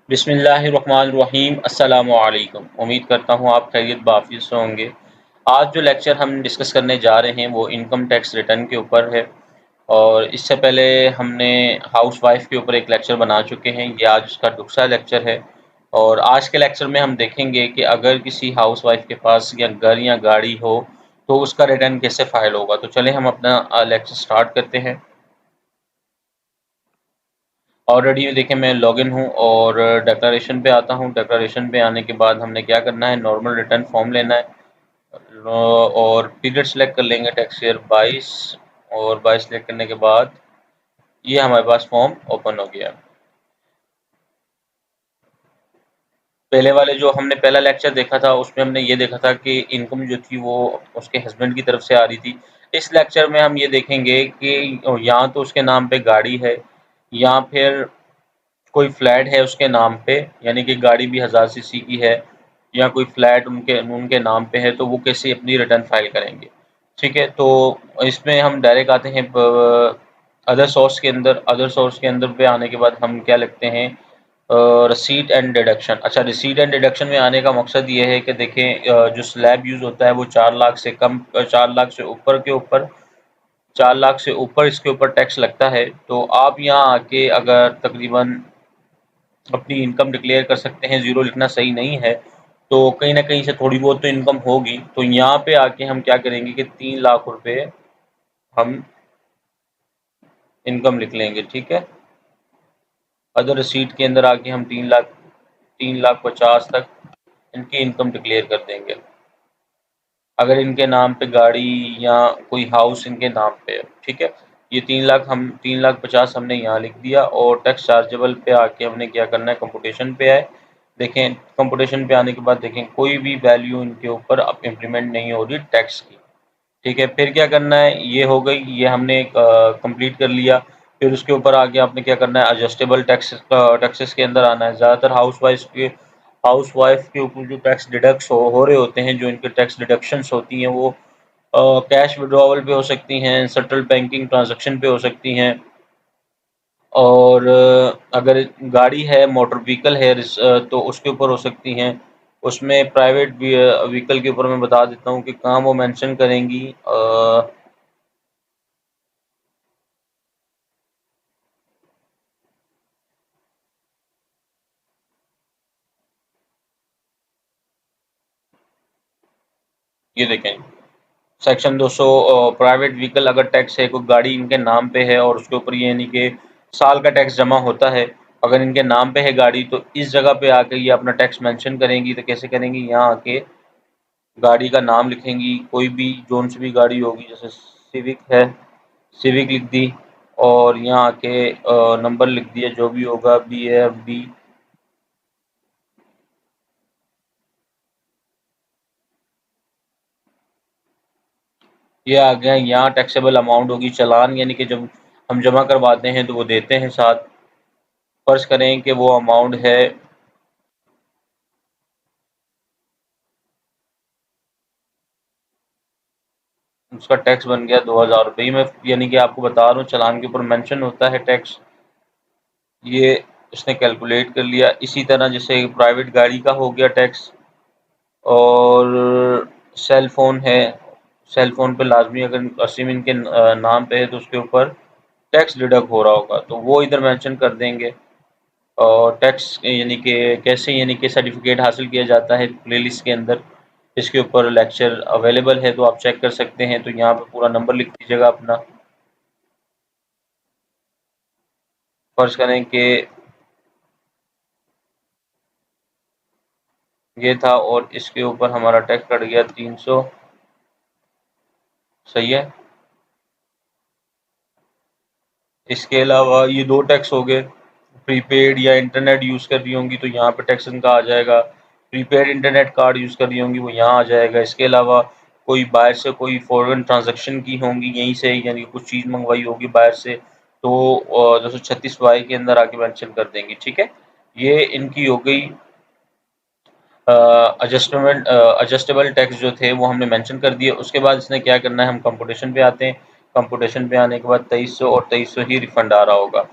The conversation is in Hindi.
बिस्मिल्लाहिर्रहमानिर्रहीम अस्सलामु अलैकुम। उम्मीद करता हूँ आप खैरियत बाफ़िज़ से होंगे। आज जो लेक्चर हम डिस्कस करने जा रहे हैं वो इनकम टैक्स रिटर्न के ऊपर है और इससे पहले हमने हाउसवाइफ़ के ऊपर एक लेक्चर बना चुके हैं। ये आज उसका दूसरा लेक्चर है और आज के लेक्चर में हम देखेंगे कि अगर किसी हाउसवाइफ़ के पास या घर या गाड़ी हो तो उसका रिटर्न कैसे फ़ाइल होगा। तो चलें हम अपना लेक्चर स्टार्ट करते हैं। ऑलरेडी देखिए मैं लॉगिन हूँ और डिक्लेरेशन पे आता हूँ। डिक्लेरेशन पे आने के बाद हमने क्या करना है, नॉर्मल रिटर्न फॉर्म लेना है और पीरियड सेलेक्ट कर लेंगे टैक्स ईयर 22 और 22 सेलेक्ट करने के बाद ये हमारे पास फॉर्म ओपन हो गया। पहले वाले जो हमने पहला लेक्चर देखा था उसमें हमने ये देखा था कि इनकम जो थी वो उसके हस्बैंड की तरफ से आ रही थी। इस लेक्चर में हम ये देखेंगे कि या तो उसके नाम पे गाड़ी है या फिर कोई फ्लैट है उसके नाम पे, यानी कि गाड़ी भी 1000 सीसी की है या कोई फ्लैट उनके उनके नाम पे है, तो वो कैसे अपनी रिटर्न फाइल करेंगे। ठीक है, तो इसमें हम डायरेक्ट आते हैं अदर सोर्स के अंदर पे आने के बाद हम क्या लिखते हैं, रिसीट एंड डिडक्शन। अच्छा, रिसीट एंड डिडक्शन में आने का मकसद ये है कि देखें जो स्लैब यूज़ होता है वो 4 लाख से कम 4 लाख से ऊपर 4 लाख से ऊपर इसके ऊपर टैक्स लगता है। तो आप यहाँ आके अगर तकरीबन अपनी इनकम डिक्लेयर कर सकते हैं, ज़ीरो लिखना सही नहीं है, तो कहीं न कहीं से थोड़ी बहुत तो इनकम होगी। तो यहाँ पे आके हम क्या करेंगे कि 3 लाख रुपए हम इनकम लिख लेंगे, ठीक है। अदर रिसीट के अंदर आके हम 3,50,000 तक इनकी इनकम डिक्लेयर कर देंगे। अगर इनके नाम पे गाड़ी या कोई हाउस इनके नाम पे है, ठीक है। ये 3,50,000 हमने यहाँ लिख दिया और टैक्स चार्जेबल पे आके हमने क्या करना है, कंप्यूटेशन पे आए। देखें कंप्यूटेशन पे आने के बाद देखें कोई भी वैल्यू इनके ऊपर अब इम्प्लीमेंट नहीं हो रही टैक्स की, ठीक है। फिर क्या करना है, ये हो गई, ये हमने कंप्लीट कर लिया। फिर उसके ऊपर आगे आपने क्या करना है, एडजस्टेबल टैक्सेस के अंदर आना है। ज़्यादातर हाउसवाइफ के ऊपर जो टैक्स डिडक्ट हो रहे होते हैं, जो इनके टैक्स डिडक्शंस होती हैं वो कैश विड्रॉवल पे हो सकती हैं, सेंट्रल बैंकिंग ट्रांजैक्शन पे हो सकती हैं और अगर गाड़ी है, मोटर व्हीकल है तो उसके ऊपर हो सकती हैं। उसमें प्राइवेट व्हीकल के ऊपर मैं बता देता हूँ कि कहाँ वो मेंशन करेंगी। ये देखें सेक्शन 200 प्राइवेट व्हीकल अगर टैक्स है, कोई गाड़ी इनके नाम पे है और उसके ऊपर ये यानी कि साल का टैक्स जमा होता है। अगर इनके नाम पे है गाड़ी तो इस जगह पे आके ये अपना टैक्स मेंशन करेंगी। तो कैसे करेंगी, यहाँ आके गाड़ी का नाम लिखेंगी, कोई भी जोन सी भी गाड़ी होगी, जैसे सिविक है, सिविक लिख दी और यहाँ आके नंबर लिख दिया जो भी होगा BAFB। ये आ गया, यहाँ टैक्सेबल अमाउंट होगी चालान, यानी कि जब हम जमा करवाते हैं तो वो देते हैं साथ। फर्ज करें कि वो अमाउंट है उसका टैक्स बन गया 2000 रुपये। मैं यानी कि आपको बता रहा हूँ चालान के ऊपर मेंशन होता है टैक्स, ये इसने कैलकुलेट कर लिया। इसी तरह जैसे प्राइवेट गाड़ी का हो गया टैक्स और सेल फ़ोन है, सेल फ़ोन पे लाजमी अगर सिम इनके नाम पे है तो उसके ऊपर टैक्स डिडक्ट हो रहा होगा तो वो इधर मेंशन कर देंगे। और टैक्स यानी कि कैसे यानी कि सर्टिफिकेट हासिल किया जाता है, प्लेलिस्ट के अंदर इसके ऊपर लेक्चर अवेलेबल है तो आप चेक कर सकते हैं। तो यहाँ पे पूरा नंबर लिख दीजिएगा अपना। फर्ज करें कि ये था और इसके ऊपर हमारा टैक्स कट गया 300, सही है। इसके अलावा ये 2 टैक्स हो गए। प्रीपेड या इंटरनेट यूज़ कर रही होंगी तो यहाँ पे टैक्स इनका आ जाएगा। प्रीपेड इंटरनेट कार्ड यूज़ कर रही होंगी वो यहाँ आ जाएगा। इसके अलावा कोई बाहर से कोई फॉरेन ट्रांजैक्शन की होंगी यहीं से, यानी कुछ चीज़ मंगवाई होगी बाहर से, तो 236 वाई के अंदर आके मेंशन कर देंगी, ठीक है। ये इनकी हो गई एडजस्टेबल टैक्स जो थे वो हमने मेंशन कर दिए। उसके बाद इसने क्या करना है, हम कंप्यूटेशन पे आते हैं। कंप्यूटेशन पे आने के बाद 2300 और 2300 ही रिफंड आ रहा होगा।